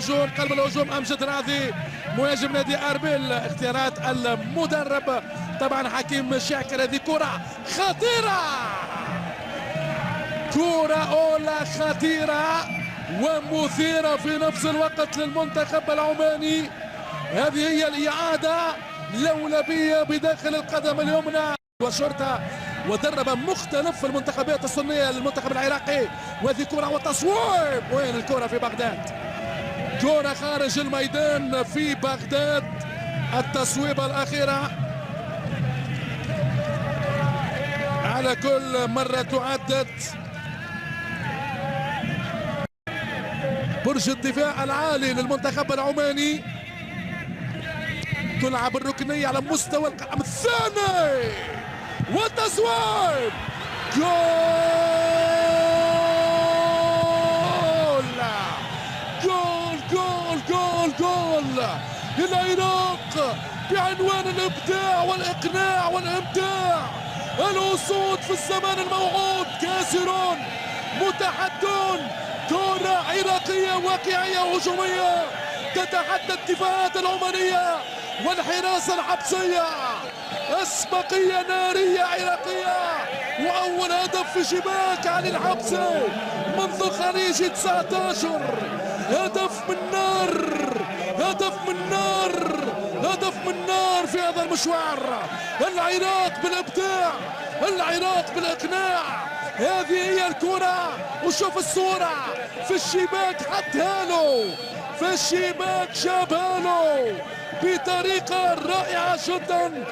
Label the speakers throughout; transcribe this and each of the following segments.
Speaker 1: الهجوم، قلب الهجوم أمجد راضي مهاجم نادي أربيل. اختيارات المدرب طبعا حكيم شاكر. هذه كرة خطيرة، كرة أولى خطيرة ومثيرة في نفس الوقت للمنتخب العماني. هذه هي الإعادة لولبية بداخل القدم اليمنى وشرطة ودرب مختلف في المنتخبات السنية للمنتخب العراقي. وهذه كرة وتصويب، وين الكرة في بغداد؟ كرة خارج الميدان في بغداد. التصويبة الأخيرة على كل مرة تعدد. برج الدفاع العالي للمنتخب العماني. تلعب الركنية على مستوى القائم الثاني والتصويب. جول جول جول جول جول للعراق بعنوان الابداع والاقناع والامتاع. الاسود في الزمان الموعود كاسرون متحدون. كرة عراقية واقعية وهجومية تتحدى الدفاعات العمانية والحراسة الحبسية. أسبقية نارية عراقية، وأول هدف في شباك علي الحبسي منذ خليج 19. هدف من نار، هدف من نار، هدف من نار في هذا المشوار. العراق بالإبداع، العراق بالإقناع. هذه هي الكرة، وشوف الصورة في الشباك حطها له، في الشباك جابها له بطريقة رائعة جدا.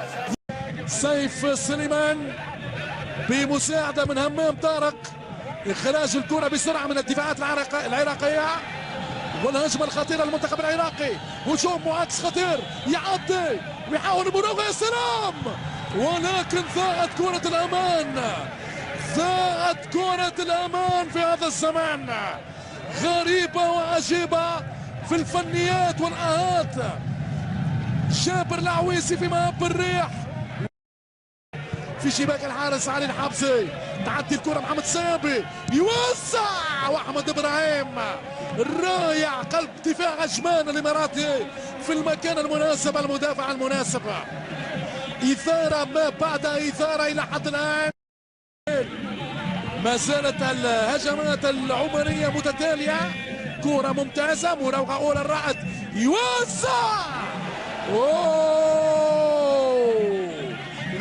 Speaker 1: سيف سليمان بمساعدة من همام طارق، إخراج الكرة بسرعة من الدفاعات العراقية، والهجمة الخطيرة للمنتخب العراقي. هجوم معاكس خطير، يعدي ويحاول مراوغة، يا سلام، ولكن ضاعت كرة الأمان، ضاعت كرة الأمان في هذا الزمان. غريبة وعجيبة في الفنيات والآهات. جابر العويسي في مهب الريح في شباك الحارس علي الحبسي. تعدي الكرة محمد سامبي يوسع، واحمد ابراهيم رائع، قلب دفاع عجمان الاماراتي في المكان المناسب، المدافع المناسب. اثارة ما بعد اثارة الى حد الان. ما زالت الهجمات العمانية متتالية. كرة ممتازة، مراوغة اولى الرائد يوسع.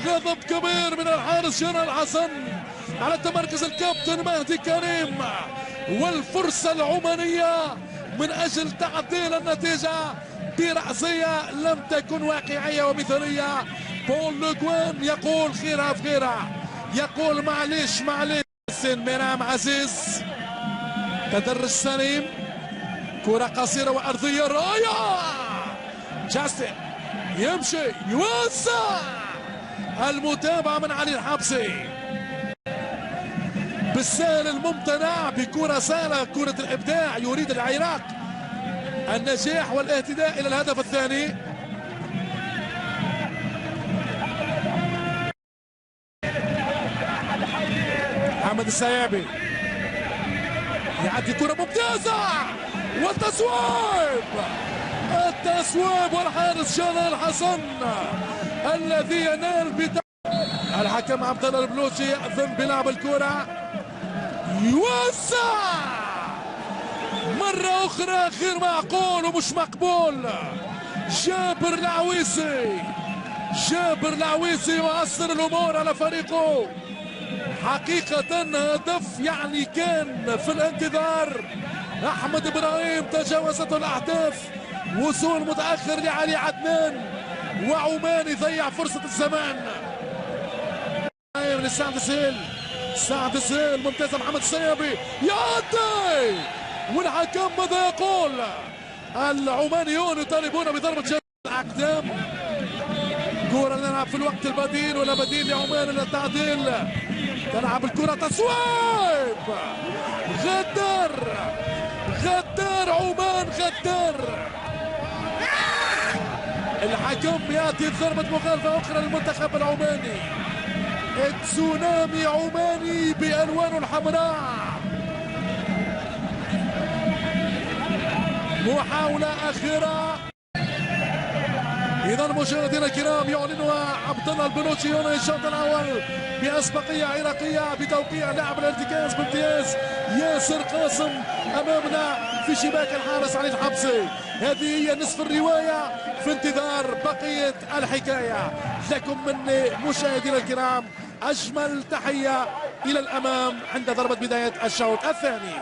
Speaker 1: غضب كبير من الحارس جلال حسن على تمركز الكابتن مهدي كريم، والفرصة العمانية من أجل تعديل النتيجة برأسية لم تكن واقعية ومثالية. بول لوغوان يقول خيرها في خيرها، يقول معليش معليش. منعم عزيز، تدرج سليم، كرة قصيرة وأرضية رائعة. جاستن يمشي يوسع، المتابعة من علي الحبسي بالسهل الممتنع بكرة سهلة، كرة الإبداع. يريد العراق النجاح والاهتداء إلى الهدف الثاني. محمد السيابي يعدي كرة ممتازة والتصويب، التصويب والحارس جلال حسن الذي ينال الحكم عبد الله البلوشي يأذن بلعب الكرة. يوسع مرة أخرى غير معقول ومش مقبول. جابر العويسي، جابر العويسي يؤثر الأمور على فريقه. حقيقة هدف يعني كان في الانتظار. أحمد إبراهيم تجاوزته الأحداث، وصول متأخر لعلي عدنان، وعماني ضيع فرصة الزمان. لسعد سهيل، سعد سهيل ممتازة. محمد السيابي يعدي، والحكم ماذا يقول؟ العمانيون يطالبون بضربة جزاء الأقدام. كرة نلعب في الوقت البديل ولا بديل لعمان للتعديل. تلعب الكرة تصويب، غدر غدر عمان، غدر. الحكم يأتي ضربة مخالفة أخرى للمنتخب العماني. تسونامي عماني بألوانه الحمراء. محاولة أخيرة. إذا مشاهدينا الكرام يعلنها عبد الله البنوتشي هنا الشوط الأول بأسبقية عراقية بتوقيع لاعب الارتكاز بامتياز ياسر قاسم أمامنا في شباك الحارس علي الحبسي. هذه هي نصف الرواية في انتظار بقية الحكاية. لكم مني مشاهدينا الكرام أجمل تحية إلى الأمام عند ضربة بداية الشوط الثاني.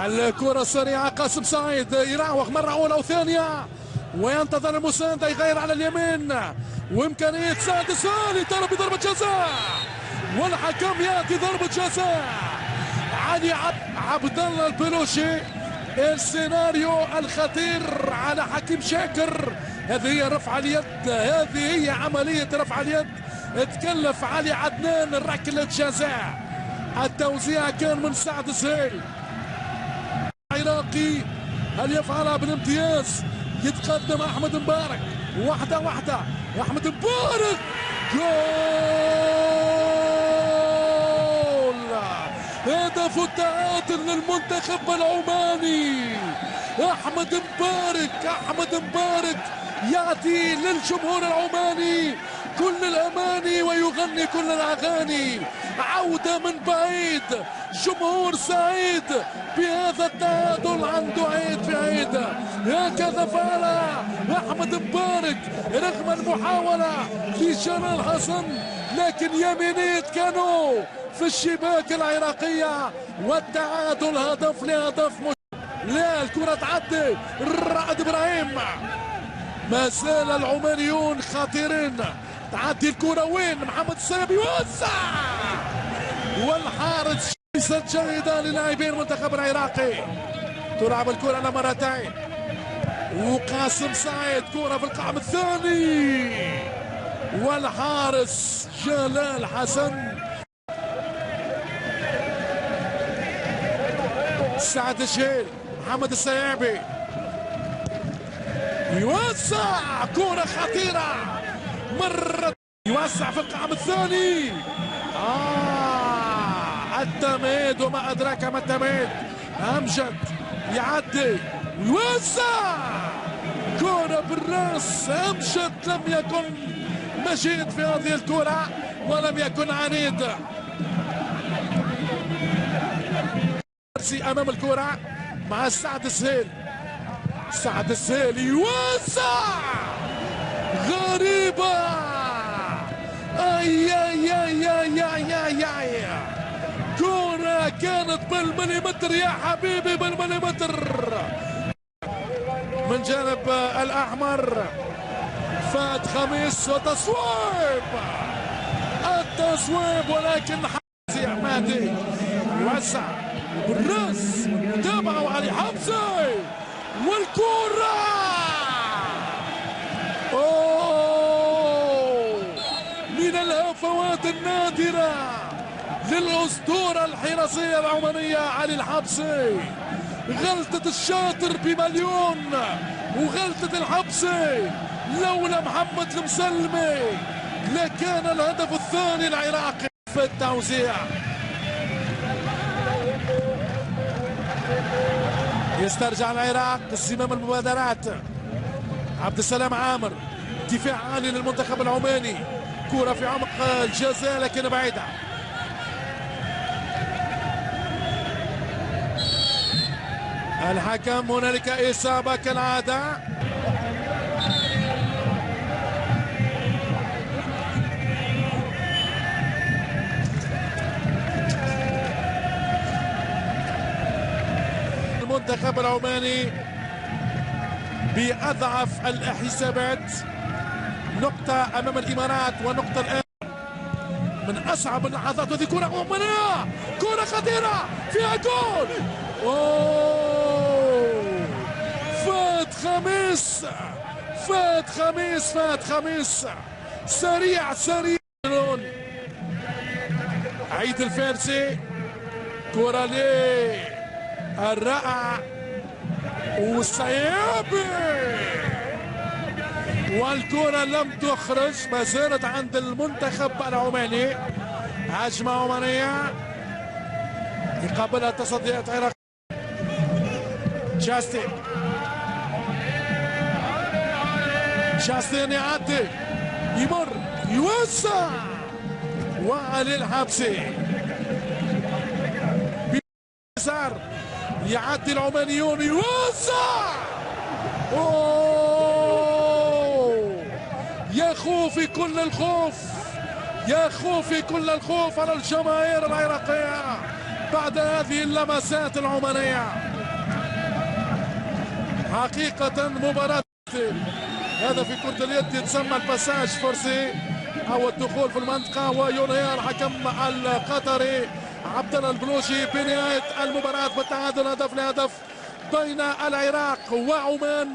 Speaker 1: الكرة السريعة قاسم سعيد يراوغ مرة أولى وثانية وينتظر المساندة يغير على اليمين وإمكانية سعد السالي طلب بضربة جزاء والحكم يأتي ضربة جزاء. علي عبد الله البلوشي السيناريو الخطير على حكيم شاكر. هذه هي رفع اليد، هذه هي عملية رفع اليد. تكلف علي عدنان ركلة جزاء. التوزيع كان من سعد السهيل العراقي. هل يفعلها بالامتياز؟ يتقدم احمد مبارك واحده واحده. احمد مبارك جول! هدف التعادل للمنتخب العماني. احمد مبارك ياتي للجمهور العماني كل الاماني ويغني كل الاغاني. عوده من بعيد، جمهور سعيد بهذا التعادل عنده عيد في عيد. هكذا فعل احمد مبارك رغم المحاوله لجلال حسن، لكن يمينيت كانوا في الشباك العراقيه والتعادل هدف لهدف. لا الكره تعدي رائد ابراهيم. ما زال العمانيون خطيرين. تعدي الكره وين؟ محمد السلبي يوسع والحارس. ليست جيدة للاعبين المنتخب العراقي. تلعب الكرة على مرتين وقاسم سعيد كرة في القائم الثاني والحارس جلال حسن. سعد الشهيل، محمد السيابي يوسع كرة خطيرة مرة يوسع في القائم الثاني. التمهيد وما أدراك ما التمهيد. أمجد يعدي ويوسع كرة بالراس. أمجد لم يكن مجيد في هذه الكرة ولم يكن عنيد. أمام الكرة مع سعد السهيل. سعد السهيل يوسع غريبة. أي كرة كانت بالمليمتر يا حبيبي، بالمليمتر من جانب الأحمر. فات خميس وتصويب، التصويب ولكن حمزي عمادي يوسع بالراس تابعه علي حمزي والكرة من الهفوات النادرة للأسطورة الحراسية العمانية علي الحبسي. غلطة الشاطر بمليون وغلطة الحبسي لولا محمد المسلمي لكان الهدف الثاني العراقي في التوزيع. يسترجع العراق زمام المبادرات. عبد السلام عامر دفاع عالي للمنتخب العماني. كرة في عمق الجزاء لكن بعيدة. الحكم هنالك إصابة كالعادة. المنتخب العماني بأضعف الحسابات، نقطة أمام الإمارات ونقطة الآن من أصعب اللحظات. وهذه كرة عمانية، كرة خطيرة فيها جول. فات خميس سريع عيد الفارسي. كرة للرائع والسيابي والكرة لم تخرج. ما زالت عند المنتخب العماني. هجمة عمانية يقابلها تصديات عراق. جاستين يعدي يمر يوسع وعلي الحبسي بيسار يعدي العمانيون يوسع. أوه يا خوفي كل الخوف، يا خوفي كل الخوف على الجماهير العراقية بعد هذه اللمسات العمانية. حقيقة مباراة هذا في كرة اليد يتسمى الباساج فورسي أو الدخول في المنطقة، وينهي الحكم القطري عبد الله البلوشي بنهاية المباراة بالتعادل هدف لهدف بين العراق وعمان.